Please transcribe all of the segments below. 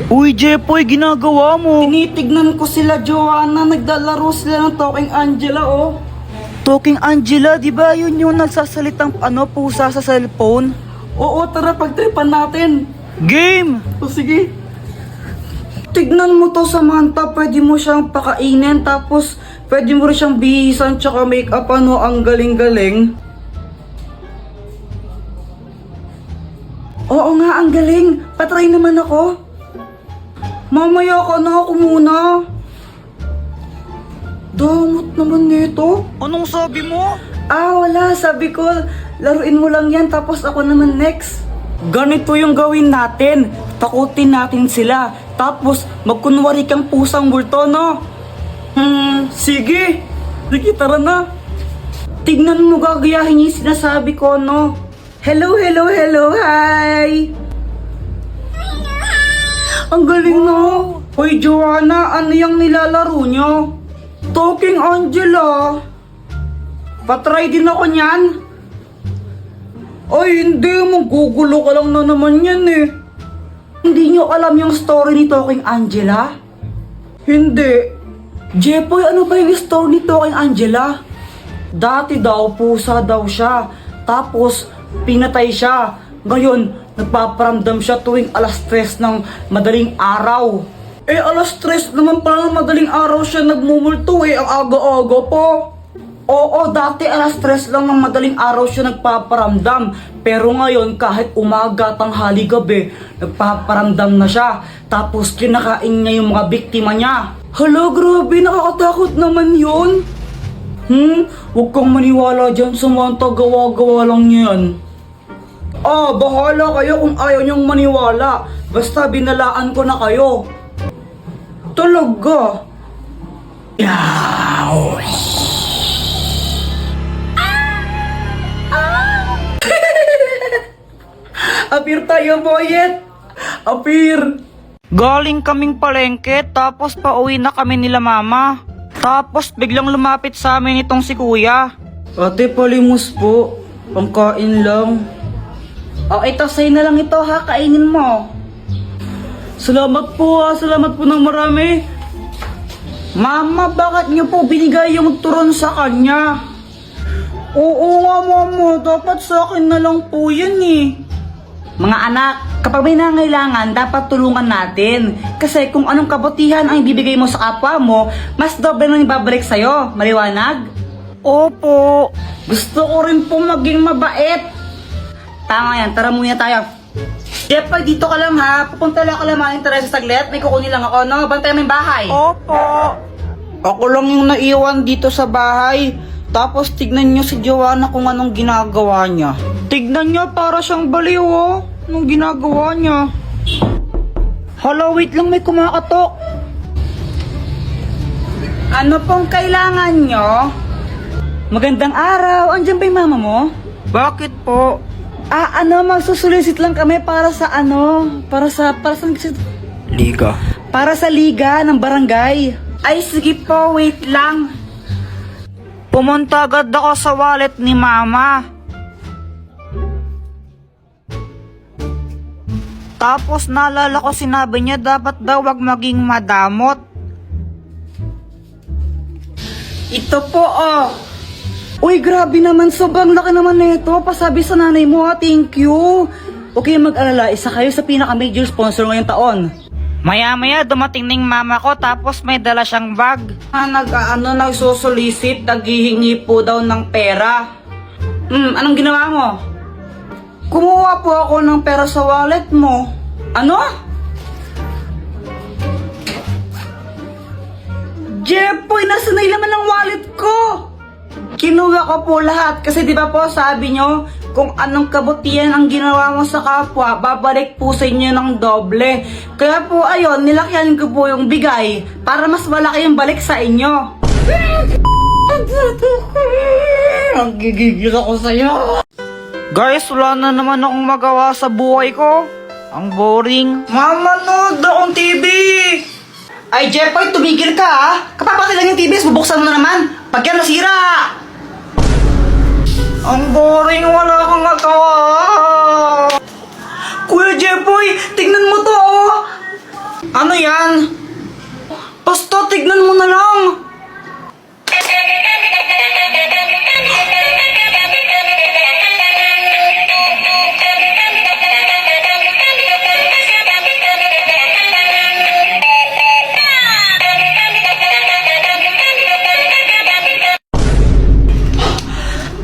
Uy, Jepoy, ginagawa mo? Tinitignan ko sila, Joanna. Naglalaro sila ng Talking Angela, oh. Talking Angela, di ba yun yung nagsasalitang pusa sa cellphone? Oo, tara, pagtripan natin. Game! O sige. Tignan mo to, Samantha. Pwede mo siyang pakainin, tapos pwede mo rin siyang bihisan tsaka make-up, ano. Ang galing-galing. Oo nga, ang galing. Patry naman ako. Mamaya ka na, ako muna. Damot naman nito. Anong sabi mo? Wala. Sabi ko, laruin mo lang yan, tapos ako naman next. Ganito yung gawin natin. Takutin natin sila. Tapos, magkunwari kang pusang multo, no? Sige. Sige, tara na. Tignan mo, gagayahin yung sinasabi ko, no? Hello, hello, hello, hi! Ang galing, no? Hoy, Joanna, ano yung nilalaro nyo? Talking Angela. Patry din ako niyan. Ay, hindi. Magugulo ka lang na naman yan, eh. Hindi nyo alam yung story ni Talking Angela? Hindi. Jepoy, ano ba yung story ni Talking Angela? Dati daw, pusa daw siya. Tapos, pinatay siya. Ngayon, nagpaparamdam siya tuwing alas 3 ng madaling araw. Alas 3 naman pala ng madaling araw siya nagmumulto, ang aga-aga po. Oo, dati alas 3 lang ng madaling araw siya nagpaparamdam. Pero ngayon, kahit umaga, tanghali, gabi, nagpaparamdam na siya. Tapos kinakain niya yung mga biktima niya. Hala, grabe, nakakatakot naman yun. Huwag kang maniwala dyan, Samantha, gawa-gawa lang yan. Bahala kayo kung ayaw niyong maniwala. Basta binalaan ko na kayo. Talaga? Yaw! Apir tayo, boyet! Apir! Galing kaming palengke, tapos pauwi na kami nila mama. Tapos biglang lumapit sa amin itong si kuya. Ate, palimos po. Pangkain lang. Ito, sa'yo na lang ito ha. Kainin mo. Salamat po ha. Salamat po ng marami. Mama, bakit niyo po binigay yung turon sa kanya? Oo nga, mama. Dapat sa akin na lang po yan eh. Mga anak, kapag may nangailangan, dapat tulungan natin. Kasi kung anong kabutihan ang ibibigay mo sa kapwa mo, mas doble nang ibabalik sa'yo. Maliwanag? Opo. Gusto ko rin po maging mabait. Tama yan, tara muna tayo. Jepoy, dito ka lang ha. Pupunta lang ka lang mga interesa saglit. May kukunin lang ako, no? Bantay mo yung bahay. Opo. Ako lang yung naiwan dito sa bahay. Tapos tignan nyo si Joanna kung anong ginagawa niya. Tignan niya, para siyang baliw, oh. Anong ginagawa niya? Hala, wait lang, may kumakatok. Ano pong kailangan nyo? Magandang araw. Andiyan ba yung mama mo? Bakit po? Magsusulisit lang kami para sa para sa Liga. para sa liga ng barangay. Ay, sige po, wait lang. Pumunta agad ako sa wallet ni mama. Tapos naalala ko sinabi niya dapat daw wag maging madamot. Ito po, oh. Uy, grabe naman. Sobrang laki naman nito. Pasabi sa nanay mo, ha. Thank you. Okay, mag-alala. Isa kayo sa pinaka-major sponsor ngayong taon. Maya-maya dumating ning mama ko tapos may dala siyang bag. Nagsusulisit. Naghihingi po daw ng pera. Anong ginawa mo? Kumuha po ako ng pera sa wallet mo. Ano? Jepoy, nasa na naman ang wallet ko? Kinuha ko po lahat kasi di ba po sabi nyo, kung anong kabutihan ang ginawa mo sa kapwa, babalik po sa inyo ng doble. Kaya po ayun, nilakyan ko po yung bigay para mas malaki yung balik sa inyo. Ang gigigil ako sa'yo. Guys, wala na naman akong magawa sa buhay ko. Ang boring. Mama, nood akong TV! Ay, Jepoy, tumigil ka ha! Kapapatid lang yung TV, bubuksan mo na naman! Pag yan nasira! Ang boring, wala akong magawa. Kuya Jepoy, tingnan mo to oh! Ano yan? Basta tignan mo na lang.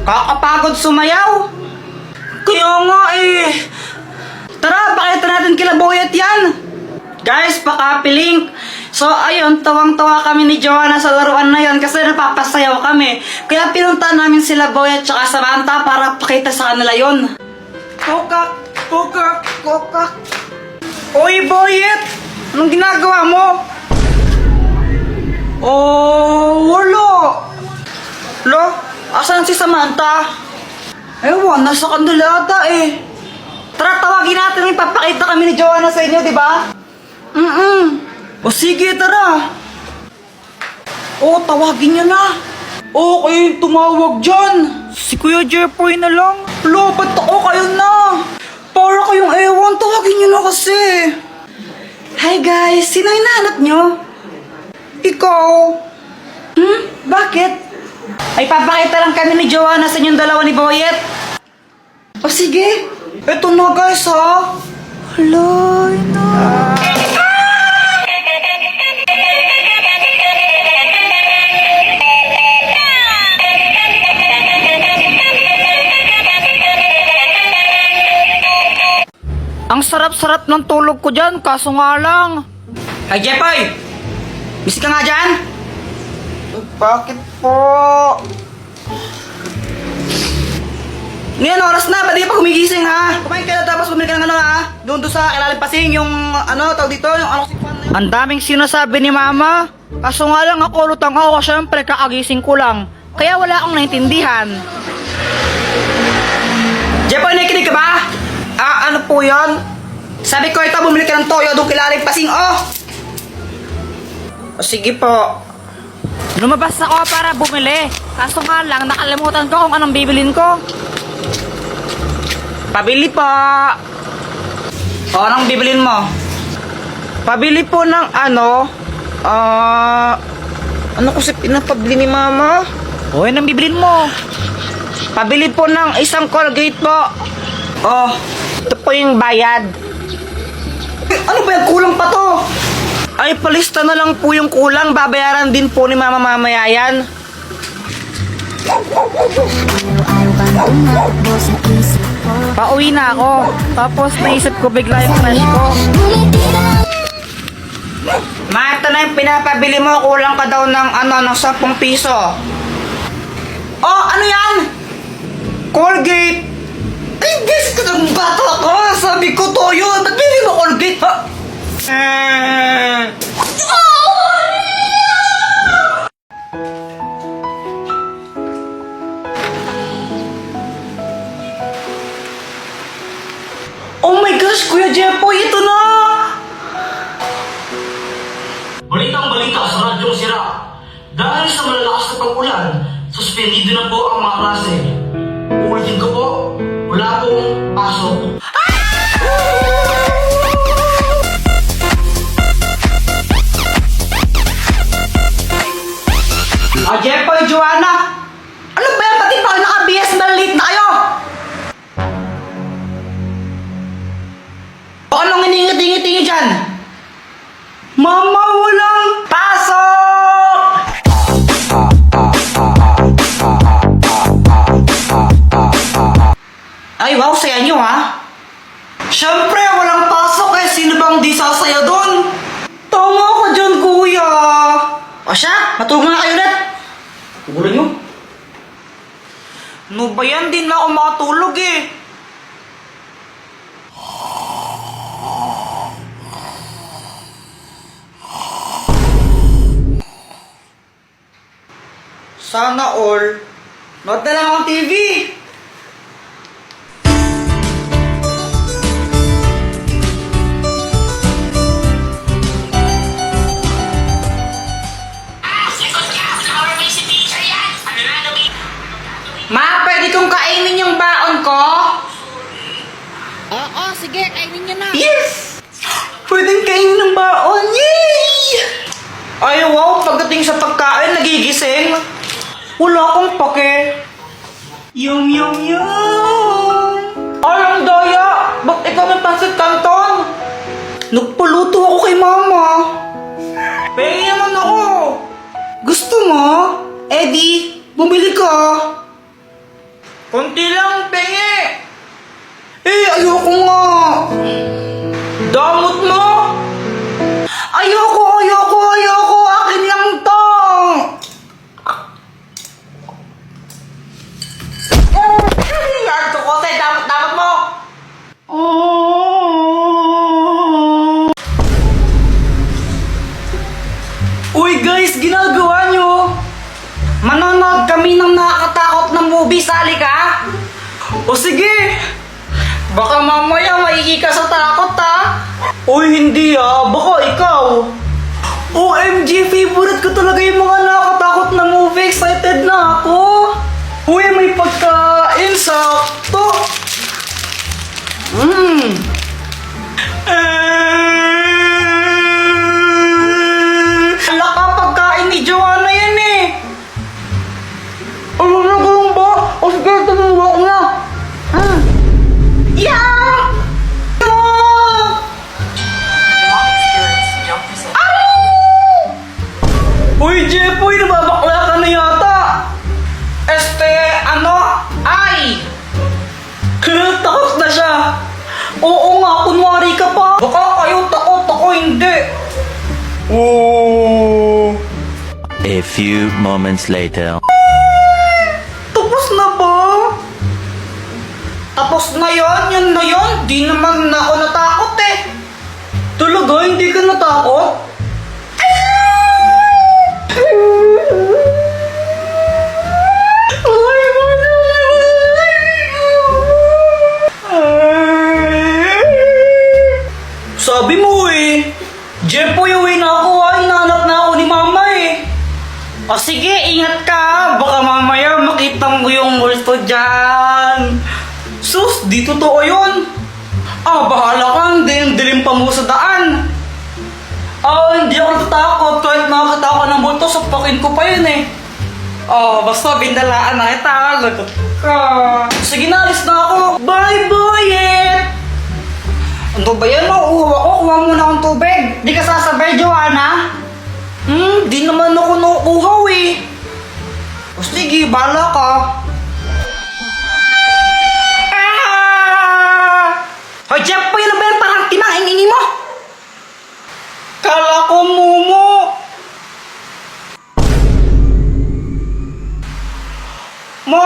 Kakapagod sumayaw. Kaya nga eh. Tara, pakita natin kila Boyet yan. Guys, paka-link. So ayun, tawang-tawa kami ni Joanna sa laruan na yon kasi napapasayaw kami. Kaya pinunta namin sila Boyet tsaka Samantha para pakita sa kanila yon. Kokak, kokak, kokak. Uy, Boyet! Anong ginagawa mo? Oh, wala. Lo, asan si Samantha? Ewan, nasa kanila ata eh. Tara, tawagin natin, ipapakita kami ni Joanna sa inyo, di ba? O sige, tara. O, tawagin niya na. Okay, tumawag dyan. Si Kuya Jeffoy na lang. Lo, ba't ako kayo na? Para kayong ewan, tawagin niyo na kasi. Hi guys, sino hinahanap niyo? Ikaw. Bakit? Ay, papakita lang kami ni Joanna sa inyong dalawa ni Boyet. O sige. Eto na guys ha. Hala, na. Ang sarap-sarap ng tulog ko dyan, kaso nga lang. Ay, Jeffoy! Busy ka nga dyan? Bakit po? Ngayon, oras na, pwede ka pa gumigising ha? Kumain ka na tapos bumili ka ng ano ha? Doon sa Ilalim Pasing, yung ano, tawag dito, yung ano si Juan na yun. Ang daming sinasabi ni Mama. Kaso nga lang ako, lutang ako, syempre kakagising ko lang. Kaya wala akong naintindihan. Jeffoy, nakikinig ka ba? Ah, ano po yan? Sabi ko ito, bumili ka ng toyo doon kay Ilalim Pasing, oh! O sige po. Lumabas ako para bumili. Kaso nga lang, nakalimutan ko kung anong bibilin ko. Pabili po. O, anong bibilin mo? Pabili po ng ano? Ano kasi pinapabili ni Mama? O, yun ang bibilin mo. Pabili po ng isang Colgate po. Oh, ito po yung bayad. Ano ba yung kulang pa to? Ay, palista na lang po yung kulang. Babayaran din po ni Mama mamaya yan. Pauwi na ako. Tapos naisip ko bigla yung crush ko. Ma, ito na yung pinapabili mo. Kulang ka daw ng ano, ng 10 piso. Oh, ano yan? Colgate. Ay, guys, kadang bata ko. Sabi ko toyo. Ba't bili mo Colgate, ha? Oh my gosh, Kuya Jeffoy, ito na! Balitang-balita sa radyong sira. Dahil sa malalakas na pag-ulan, suspendido na po ang mga klase. Uulitin ko po, wala pong pasok. Ah, Jeffoy, Joanna! Ano ba yan? Pati pa naka-BS na late na kayo! O anong iningi-tingi-tingi dyan? Mama, walang pasok! Ay, wow, saya nyo ha? Siyempre, walang pasok eh. Sino bang di sasaya doon? Tama ka dyan, kuya. O siya, matulog na kayo ulit. Tugulan nyo. Ano ba yan? Di na ako makatulog eh. Sana all. Nood na lang ang TV. Ma, pwede kong kainin yung baon ko? Oo, sige, kainin nyo na. Yes! Pwedeng kainin ng baon. Wala akong pake. Yung. Ay, ang daya! Ba't ikaw may pansit canton? Nagpaluto ako kay mama. Pengi naman ako. Gusto mo? Eddie, bumili ka. Kunti lang, pengi. Ayoko nga. Damot mo. Ayoko. Akin lang to. Yarto ko sa'yo, damot mo. Uy guys, ginagawa nyo? Manonood kami ng nakakatakot na movie, sali ka? O sige! Baka mamaya maigi ka sa takot ha? Uy, hindi baka ikaw. OMG, favorite ko talaga yung mga nakakatakot na movie. Excited na ako. Uy, may pagkain, sakto. Laka pagkain ni Joanna yan eh. Ano na ganun ba? O sige, tumuwa ko na. Yeah! Uy, Jepoy, nababakla ka na yata. Ay! Takot na siya. Oo nga, kunwari ka pa. Baka kayo takot, ako hindi. A few moments later. Tapos na ba? Tapos na yon, yun na yon. Di naman na ako natakot eh. Talaga, hindi ka natakot? Sabi mo eh. Jepoy, uwi na ako hinahanap na ako ni mama eh. O sige, ingat ka. Baka mamaya makita mo yung multo dyan. Sus, di totoo yun. Bahala ka. Dilim pa mo sa daan. Hindi ako natatakot. Kahit nakakita ako ng multo, sapakin ko pa yun eh. Basta bindalaan na kita. Lagot ka. Sige na, alis na ako. Bye, boyet! Ano ba yan? Mauuwa ko. Kuha muna akong tubig. Di ka sasabay, Joanna? Di naman ako nakukuhaw eh. O sige, bahala ka. Hoy, Jeff, pa yun ba yan? Parang tinahing-ingi mo. Kala ko, Mumu.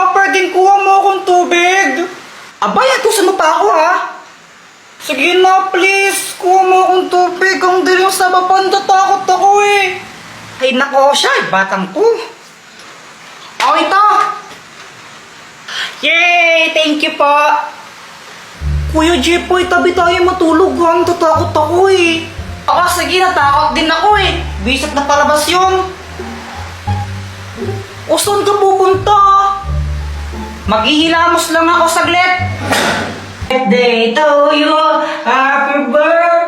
Pwedeng kuha mo akong tubig. Abay, atusan mo pa ako ha. Sige na, please. Kuha mo akong tubig. Ang dilim sa baba, natatakot ako eh. Ay nako siya, batang to. Ito. Yay! Thank you po. Kuya Jepoy, tabi tayo matulog ha. Natatakot ako eh. Sige, natakot din ako eh. Bisit na palabas yun. O saan ka pupunta? Maghihilamos lang ako saglit. Birthday to you, happy birthday.